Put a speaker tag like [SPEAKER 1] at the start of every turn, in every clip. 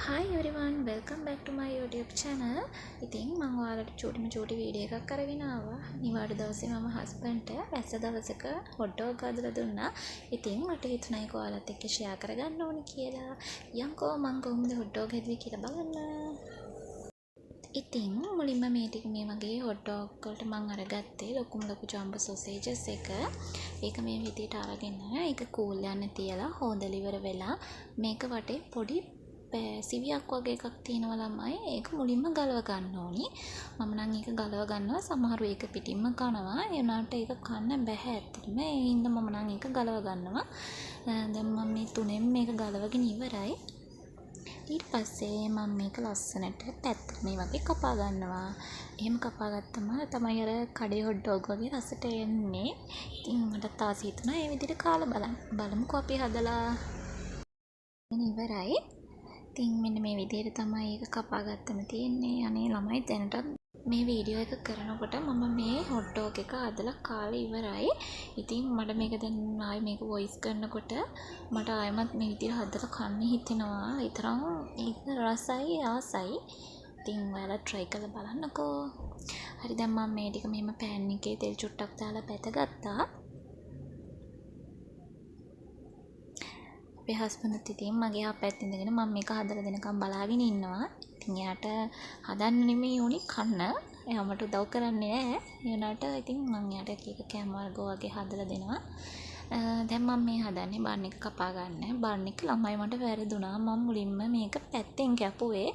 [SPEAKER 1] Hi everyone, welcome back to my YouTube channel. ඉතින් මම ඔයාලට චූටි වීඩියෝ එකක් අරගෙන ආවා. නිවාඩු දවසේ මම හස්බන්ඩ්ට වැස්ස දවසක හොට් ඩොග් හදලා දුන්නා. ඉතින් මට හිතුණා ඒක ඔයාලත් එක්ක ෂෙයා කරගන්න ඕනි කියලා. යන්කෝ මම කොහොමද හොට් ඩොග් හැදුවේ කියලා බලන්න. ඉතින් මුලින්ම මේ ටික මේ වගේ හොට් ඩොග් වලට මම අරගත්තේ ලොකු ජම්බෝ සොසේජස් එක. ඒක මේ විදිහට අරගෙන ඒක කූල් යන්න තියලා හොදලා ඉවර වෙලා මේක වටේ පොඩි සිවියක් වගේ එකක් තියෙනවා ළමයි. ඒක මුලින්ම ගලව ගන්න ඕනි. මම නම් ඒක ගලව ගන්නවා. සමහරු ඒක පිටින්ම කනවා. ඒ උනාට ඒක කන්න බෑ ඇත්තටම. ඒ හින්දා මම නම් ඒක ගලව ගන්නවා. දැන් මම මේ තුනෙන් මේක ගලවගෙන ඉවරයි. ඊට පස්සේ මම මේක ලස්සනට පැත්තට මේ වගේ කපා ගන්නවා. එහෙම කපා ගත්තම තමයි අර කඩේ හොට් ඩොග් වගේ රසට එන්නේ. ඉතින් මට ආස හිතුණා මේ විදිහට කාලා බලමුකෝ අපි හදලා. ඉවරයි. ඉතින් මෙන්න මේ විදිහට තමයි ඒක කපා ගත්තම තියෙන්නේ. අනේ ළමයි දැනටත් මේ වීඩියෝ එක කරනකොට මම මේ හොට් ඩොග් එක හදලා කාලා ඉවරයි. ඉතින් මට මේක දැන් ආයෙ මේක වොයිස් කරනකොට මට ආයෙමත් මේ විදිහට හදලා කන්න හිතෙනවා. ඒ තරම් ඒක රසයි ආසයි. ඉතින් ඔයාලා try කරලා බලන්නකෝ. හරි දැන් මම මේ ටික මෙහෙම pan එකේ තෙල් චුට්ටක් දාලා පැතගත්තා. අපේ හස්බන්ඩ්ත් ඉතින් මගේ ආපැත්ත ඉඳගෙන මම මේක හදලා දෙනකම් බලාගෙන ඉන්නවා. ඉතින් එයාට හදන්න නෙමෙයි උනේ කන්න. එයා මට උදව් කරන්නේ නැහැ. ඒ වුණාට ඉතින් මම එයාට එක කෑම වර්ග වගේ හදලා දෙනවා. දැන් මම මේ හදන්නේ බන් එක කපා ගන්න. බන් එක ළමයි මට වැරදුනා. මම මුලින්ම මේක පැත්තෙන් කැපුවේ.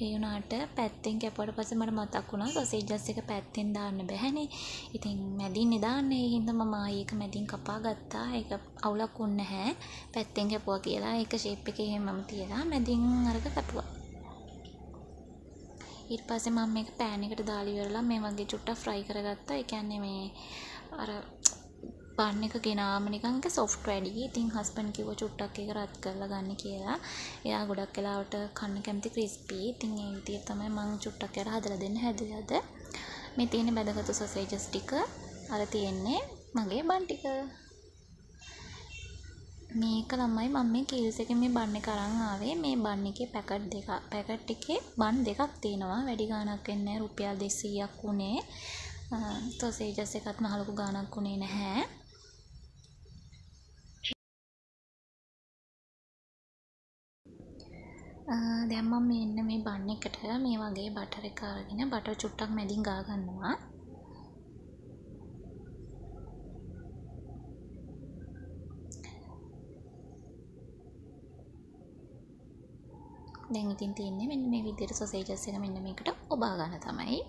[SPEAKER 1] ඒ වුණාට පැත්තෙන් කැපුවට පස්සේ මට මතක් වුණා සොසේජස් එක පැත්තෙන් දාන්න බැහැනේ. ඉතින් මැදින්නේ දාන්නේ. ඒ හින්දා මම ආයේ ඒක මැදින් කපා ගත්තා. ඒක අවුලක් වුණ නැහැ. පැත්තෙන් කැපුවා කියලා ඒක ෂේප් එකේ හැමම තියලා මැදින් අරක කැපුවා. ඊට පස්සේ මම මේක පෑන් එකට දාලා ඉවරලා මේ වගේ චුට්ටක් ෆ්‍රයි කරගත්තා. ඒ කියන්නේ මේ අර බන් එක ගෙනාම නිකන් ඒක සොෆ්ට් වැඩි. ඉතින් හස්බන්ඩ් කිව්වා චුට්ටක් ඒක රත් කරලා ගන්න කියලා. එයා ගොඩක් වෙලාවට කන්න කැමති ක්‍රිස්පි. ඉතින් ඒ විදිහට තමයි මම චුට්ටක් එයාට හදලා දෙන්න හැදුවේ අද. මේ තියෙන බැදගත්තු සොසේජස් ටික අර තියෙන්නේ මගේ බන් ටික. මේක ළමයි මම මේ කීල්ස් එකේ මේ බන් එක අරන් ආවේ. මේ බන් එකේ පැකට් එකේ බන් දෙකක් තියෙනවා. වැඩි ගාණක් වෙන්නේ නැහැ. රුපියල් 200ක් උනේ. සොසේජස් එකත් මහ ලොකු ගාණක් උනේ නැහැ. දැන් මම මෙන්න මේ බන් එකට මේ වගේ බටර් එක අරගෙන බටර් චුට්ටක් මැදින් ගා ගන්නවා. දැන් ඉතින් තියෙන්නේ මෙන්න මේ විදිහට සොසේජස් එක මෙන්න මේකට ඔබා ගන්න තමයි.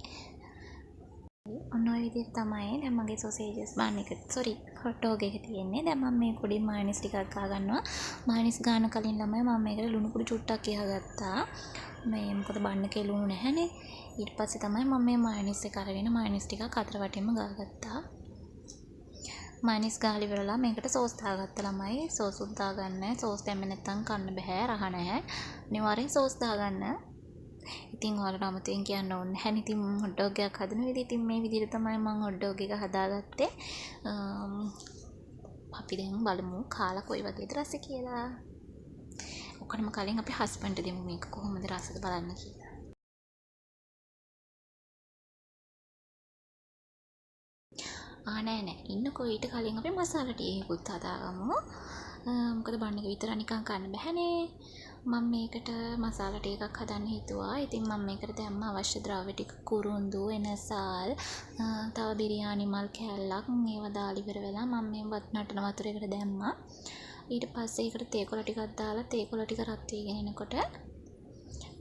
[SPEAKER 1] ඔන්න ඔය විදිහට තමයි දැන් මගේ සොසේජස් බන් එක හොට් ඩොග් එක තියෙන්නේ. දැන් මම මේ පොඩි මයොනයිස් ටිකක් ගා ගන්නවා. මයොනයිස් ගාන කලින් ළමයි මම මේකට ලුණු කුඩු චුට්ටක් ගත්තා. මේ මොකද බන් එකේ ලුණු නැහැනේ. ඊට පස්සේ තමයි මම මේ මයොනයිස් එක අරගෙන මයොනයිස් ටිකක් අතර වටින්ම ගාගත්තා. මයොනයිස් ගාලා ඉවරලා මේකට සෝස් දාගත්තා ළමයි. සෝස් උත් දාගන්න. සෝස් දැම්මේ නැත්නම් කන්න බෑ. රහ නැහැ. අනිවාර්යෙන් සෝස් දාගන්න. ඉතින් ඔයාලට අමතෙන් කියන්න ඕනේ නැහැ. ඉතින් හොට් ඩොග් එකක් හදන විදිහ ඉතින් මේ විදිහට තමයි මම හොට් ඩොග් එක හදාගත්තේ. අපි දැන් බලමු කාලා කොයි වගේද රස කියලා. ඔකටම කලින් අපි හස්බන්ඩ්ට දෙමු මේක කොහොමද රසද බලන්න කියලා. නෑ ඉන්නකෝ ඊට කලින් අපි මසාලා ටිකකුත් හදාගමු. මොකද බන් එක විතර නිකන් කන්න බැහැනේ. මම මේකට මසාලා ටිකක් හදන්න හිතුවා. ඉතින් මම මේකට දැම්ම අවශ්‍ය ද්‍රව්‍ය ටික කුරුඳු, එනසාල්, තව බිරියානි මල් කෑල්ලක් ඒවා දාලා ඉවර වෙලා මම මේ නටන වතුරේකට දැම්මා. ඊට පස්සේ ඒකට තේකොළ ටිකක් දාලා තේකොළ ටික රත් වීගෙන එනකොට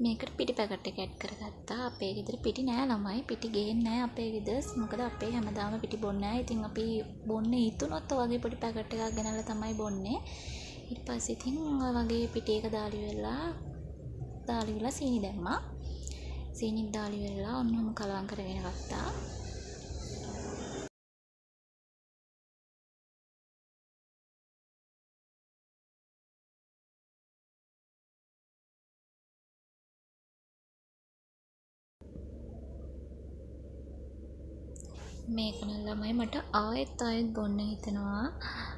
[SPEAKER 1] මේකට පිටි පැකට් එක ඇඩ් කරගත්තා. අපේ ගෙදර පිටි නෑ ළමයි. පිටි ගේන්නේ නෑ අපේ ගෙදර. මොකද අපේ හැමදාම පිටි බොන්නේ නෑ. ඉතින් අපි බොන්නේ හිතුනොත් ඔය වගේ පොඩි පැකට් එකක් ගෙනල්ලා තමයි බොන්නේ. ඊට පස්සේ ඉතින් ඔය වගේ පිටි එක දාලා ඉවරලා සීනි දැම්මා. සීනිත් දාලා ඉවරලා ඔන්නම කලවම් කරගෙන ගත්තා. මේක නම් ළමයි මට ආයෙත් බොන්න හිතෙනවා.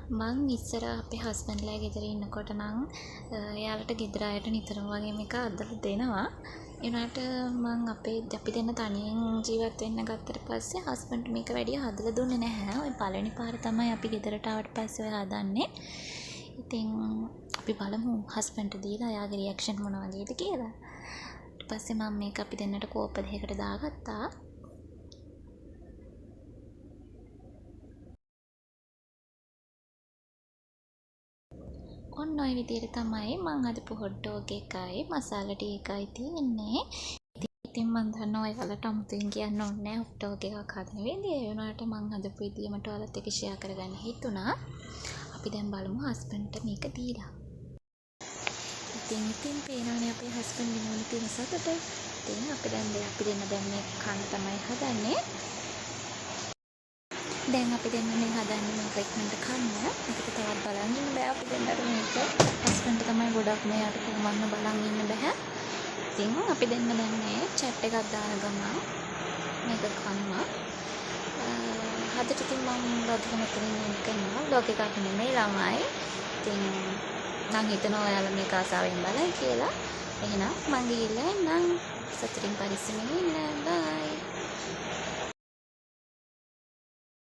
[SPEAKER 1] මං ඉස්සර අපේ හස්බන්ඩ්ලා ගෙදර ඉන්නකොට නම් එයාලට ගෙදර අයට නිතරම වගේ මේක අදලා දෙනවා. ඒ වුණාට මං අපි දෙන්න තනියෙන් ජීවත් වෙන්න ගත්තට පස්සේ හස්බන්ඩ් මේක වැඩිය හදලා දුන්නේ නැහැ. ඔය පළවෙනි පාර තමයි අපි ගෙදරට ආවට පස්සේ ඔය හදන්නේ. ඉතින් අපි බලමු හස්බන්ඩ්ට දීලා එයාගේ රියැක්ෂන් මොන වගේද කියලා. ඊට පස්සේ මම මේක අපි දෙන්නට කෝප දෙකකට දාගත්තා. ඔන්න ඔය විදිහට තමයි මං හදපු හොට් ඩොග් එකයි මසාලා ටී එකයි තියෙන්නේ. ඉතින් මං දන්නවා ඔයාලට අමුතුවෙන් කියන්න ඕනේ නැහැ හොට් ඩොග් එකක් හදන විදිය. ඒ වුණාට මං හදපු විදිය මට ඔයාලත් එක්ක ෂෙයා කරගන්න හිතුණා. අපි දැන් බලමු හස්බන්ඩ්ට මේක දීලා. ඉතින් පේනවනේ අපේ හස්බන්ඩ්ගේ මූණේ තියෙන සතුට. ඉතින් අපි දෙන්න දැන් මේ කන්න තමයි හදන්නේ. දැන් අපි දෙන්න මේ හදන්නේ මේක ඉක්මනට කන්න. අපිට තවත් බලන් ඉන්න බෑ අපි දෙන්නට මේක. හස්බන්ඩ් තමයි ගොඩක් මෙයාට කොහොමන්න බලන් ඉන්න බෑ. ඉතින් අපි දෙන්න දැන් මේ chat එකක් දාන ගමන් මේක කනවා. හදට ඉතින් මම vlog එක මෙතනින් end කරනවා. vlog එකක් නෙමෙයි ළමයි. ඉතින් මං හිතනවා ඔයාලා මේක ආසාවෙන් බලයි කියලා. එහෙනම් මං ගිහිල්ලා එන්නම්. සතුටින් පරිස්සමෙන් ඉන්න. bye.